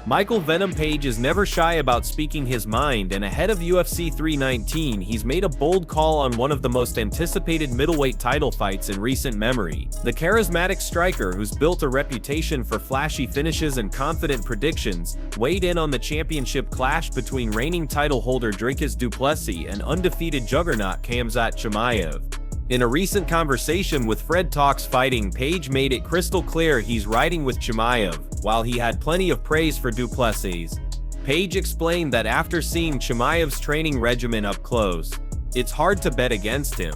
Michael Venom Page is never shy about speaking his mind, and ahead of UFC 319, he's made a bold call on one of the most anticipated middleweight title fights in recent memory. The charismatic striker, who's built a reputation for flashy finishes and confident predictions, weighed in on the championship clash between reigning title holder Dricus du Plessis and undefeated juggernaut Khamzat Chimaev. In a recent conversation with Fred Talks Fighting, Page made it crystal clear he's riding with Chimaev, while he had plenty of praise for du Plessis. Page explained that after seeing Chimaev's training regimen up close, it's hard to bet against him.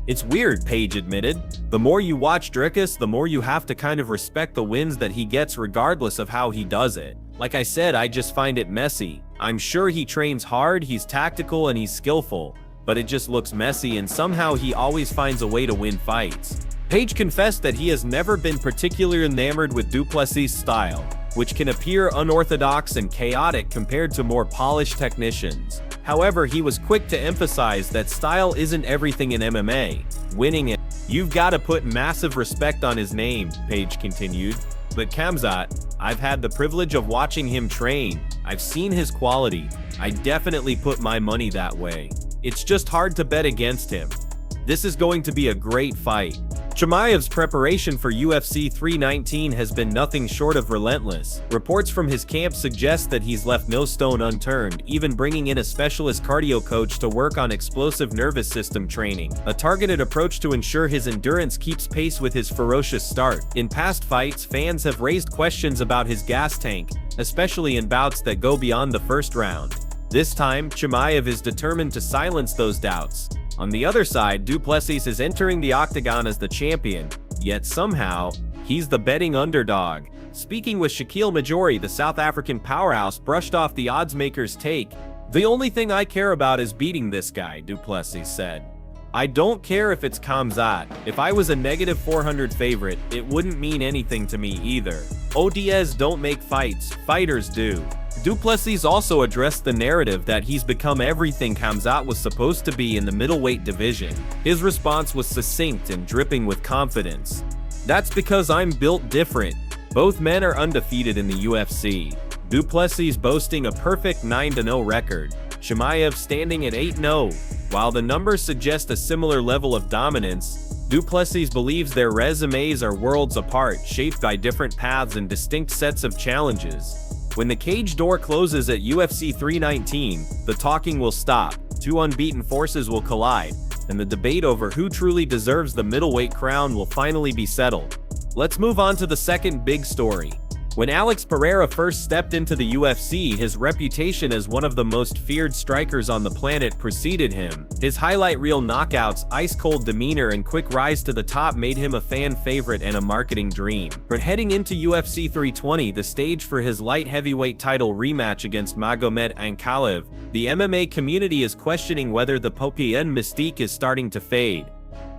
It's weird, Page admitted. The more you watch Dricus, the more you have to kind of respect the wins that he gets regardless of how he does it. Like I said, I just find it messy. I'm sure he trains hard, he's tactical, and he's skillful, but it just looks messy, and somehow he always finds a way to win fights. Page confessed that he has never been particularly enamored with du Plessis' style, which can appear unorthodox and chaotic compared to more polished technicians. However, he was quick to emphasize that style isn't everything in MMA. Winning it, you've got to put massive respect on his name, Page continued. But Khamzat, I've had the privilege of watching him train. I've seen his quality. I definitely put my money that way. It's just hard to bet against him. This is going to be a great fight. Chimaev's preparation for UFC 319 has been nothing short of relentless. Reports from his camp suggest that he's left no stone unturned, even bringing in a specialist cardio coach to work on explosive nervous system training, a targeted approach to ensure his endurance keeps pace with his ferocious start. In past fights, fans have raised questions about his gas tank, especially in bouts that go beyond the first round. This time, Chimaev is determined to silence those doubts. On the other side, du Plessis is entering the Octagon as the champion, yet somehow, he's the betting underdog. Speaking with Shaquille Majori, the South African powerhouse brushed off the oddsmaker's take. "The only thing I care about is beating this guy," du Plessis said. "I don't care if it's Khamzat. If I was a negative 400 favorite, it wouldn't mean anything to me either. ODs don't make fights, fighters do." Du Plessis also addressed the narrative that he's become everything Khamzat was supposed to be in the middleweight division. His response was succinct and dripping with confidence. "That's because I'm built different. Both men are undefeated in the UFC. Du Plessis boasting a perfect 9-0 record. Chimaev standing at 8-0. While the numbers suggest a similar level of dominance, du Plessis believes their resumes are worlds apart, shaped by different paths and distinct sets of challenges. When the cage door closes at UFC 319, the talking will stop, two unbeaten forces will collide, and the debate over who truly deserves the middleweight crown will finally be settled. Let's move on to the second big story. When Alex Pereira first stepped into the UFC, his reputation as one of the most feared strikers on the planet preceded him. His highlight reel knockouts, ice-cold demeanor, and quick rise to the top made him a fan favorite and a marketing dream. But heading into UFC 320, the stage for his light heavyweight title rematch against Magomed Ankalaev, the MMA community is questioning whether the Popian mystique is starting to fade.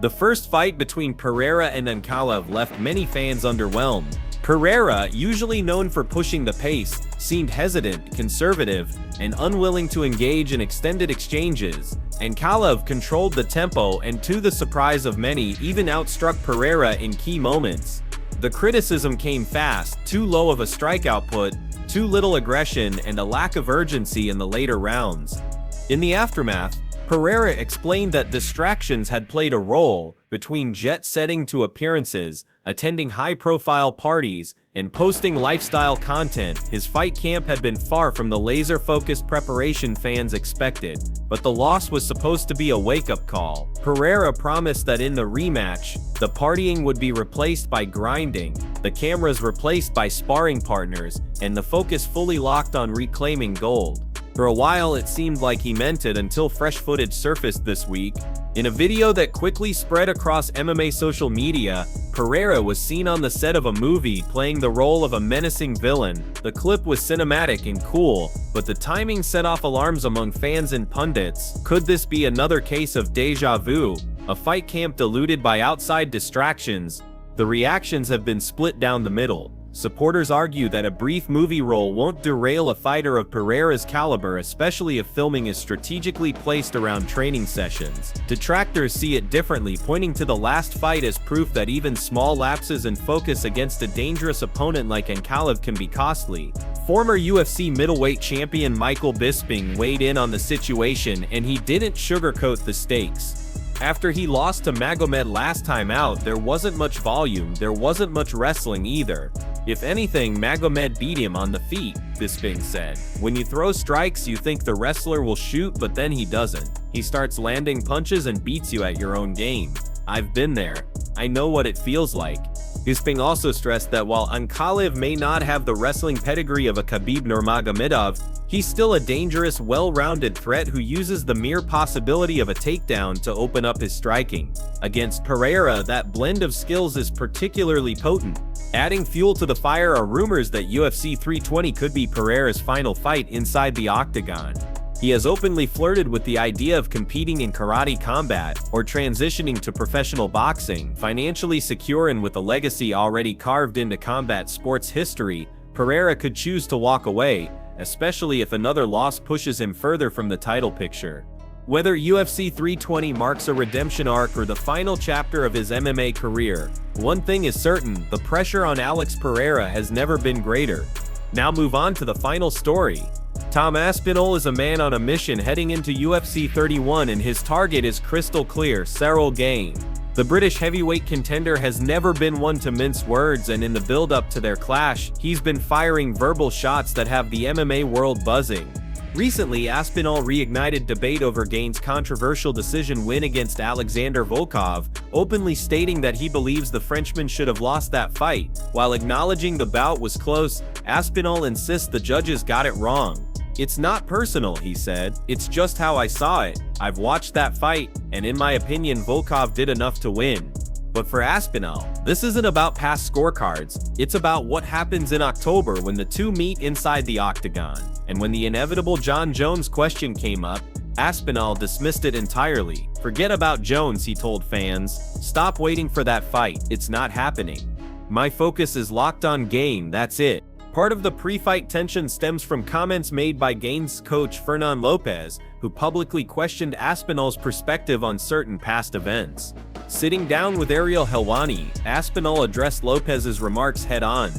The first fight between Pereira and Ankalaev left many fans underwhelmed. Pereira, usually known for pushing the pace, seemed hesitant, conservative, and unwilling to engage in extended exchanges. Ankalaev controlled the tempo and, to the surprise of many, even outstruck Pereira in key moments. The criticism came fast: too low of a strike output, too little aggression, and a lack of urgency in the later rounds. In the aftermath, Pereira explained that distractions had played a role, between jet-setting to appearances, attending high-profile parties, and posting lifestyle content. His fight camp had been far from the laser-focused preparation fans expected, but the loss was supposed to be a wake-up call. Pereira promised that in the rematch, the partying would be replaced by grinding, the cameras replaced by sparring partners, and the focus fully locked on reclaiming gold. For a while, it seemed like he meant it until fresh footage surfaced this week. In a video that quickly spread across MMA social media, Pereira was seen on the set of a movie playing the role of a menacing villain. The clip was cinematic and cool, but the timing set off alarms among fans and pundits. Could this be another case of deja vu, a fight camp diluted by outside distractions? The reactions have been split down the middle. Supporters argue that a brief movie role won't derail a fighter of Pereira's caliber, especially if filming is strategically placed around training sessions. Detractors see it differently, pointing to the last fight as proof that even small lapses in focus against a dangerous opponent like Ankalaev can be costly. Former UFC middleweight champion Michael Bisping weighed in on the situation, and he didn't sugarcoat the stakes. After he lost to Magomed last time out, there wasn't much volume, there wasn't much wrestling either. If anything, Magomed beat him on the feet, Bisping said. When you throw strikes, you think the wrestler will shoot, but then he doesn't. He starts landing punches and beats you at your own game. I've been there. I know what it feels like. Bisping also stressed that while Ankalaev may not have the wrestling pedigree of a Khabib Nurmagomedov, he's still a dangerous, well-rounded threat who uses the mere possibility of a takedown to open up his striking. Against Pereira, that blend of skills is particularly potent. Adding fuel to the fire are rumors that UFC 320 could be Pereira's final fight inside the Octagon. He has openly flirted with the idea of competing in karate combat or transitioning to professional boxing. Financially secure and with a legacy already carved into combat sports history, Pereira could choose to walk away, especially if another loss pushes him further from the title picture. Whether UFC 320 marks a redemption arc or the final chapter of his MMA career, one thing is certain: the pressure on Alex Pereira has never been greater. Now move on to the final story. Tom Aspinall is a man on a mission heading into UFC 31, and his target is crystal clear: Ciryl Gane. The British heavyweight contender has never been one to mince words, and in the build-up to their clash, he's been firing verbal shots that have the MMA world buzzing. Recently, Aspinall reignited debate over Gane's controversial decision win against Alexander Volkov, openly stating that he believes the Frenchman should have lost that fight. While acknowledging the bout was close, Aspinall insists the judges got it wrong. "It's not personal," he said. "It's just how I saw it. I've watched that fight, and in my opinion, Volkov did enough to win." But for Aspinall, this isn't about past scorecards, it's about what happens in October when the two meet inside the Octagon. And when the inevitable Jon Jones question came up, Aspinall dismissed it entirely. "Forget about Jones," he told fans. "Stop waiting for that fight, it's not happening. My focus is locked on Gane, that's it." Part of the pre-fight tension stems from comments made by Gane's coach Fernan Lopez, who publicly questioned Aspinall's perspective on certain past events. Sitting down with Ariel Helwani, Aspinall addressed Lopez's remarks head-on.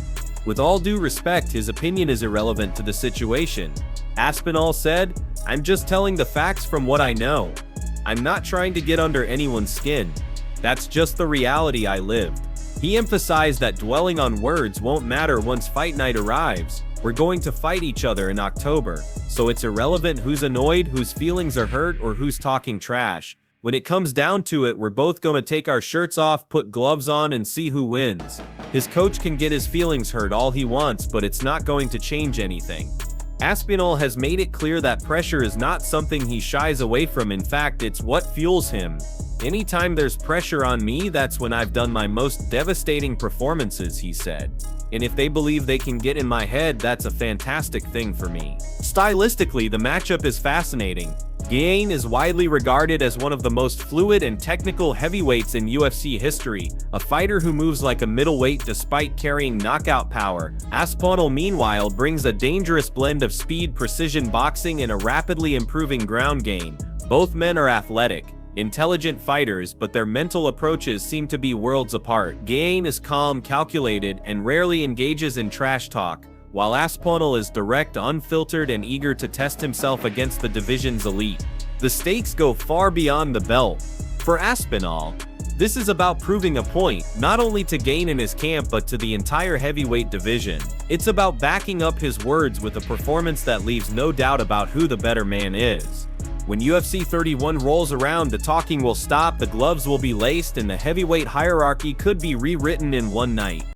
"With all due respect, his opinion is irrelevant to the situation," Aspinall said. "I'm just telling the facts from what I know. I'm not trying to get under anyone's skin. That's just the reality I lived." He emphasized that dwelling on words won't matter once fight night arrives. "We're going to fight each other in October, so it's irrelevant who's annoyed, whose feelings are hurt, or who's talking trash. When it comes down to it, we're both going to take our shirts off, put gloves on, and see who wins." His coach can get his feelings hurt all he wants, but it's not going to change anything. Aspinall has made it clear that pressure is not something he shies away from. In fact, it's what fuels him. "Anytime there's pressure on me, that's when I've done my most devastating performances," he said. "And if they believe they can get in my head, that's a fantastic thing for me." Stylistically, the matchup is fascinating. Gane is widely regarded as one of the most fluid and technical heavyweights in UFC history, a fighter who moves like a middleweight despite carrying knockout power. Aspinall, meanwhile, brings a dangerous blend of speed, precision boxing, and a rapidly improving ground game. Both men are athletic, intelligent fighters, but their mental approaches seem to be worlds apart. Gane is calm, calculated, and rarely engages in trash talk, while Aspinall is direct, unfiltered, and eager to test himself against the division's elite. The stakes go far beyond the belt. For Aspinall, this is about proving a point, not only to Gane and his camp but to the entire heavyweight division. It's about backing up his words with a performance that leaves no doubt about who the better man is. When UFC 31 rolls around, the talking will stop, the gloves will be laced, and the heavyweight hierarchy could be rewritten in one night.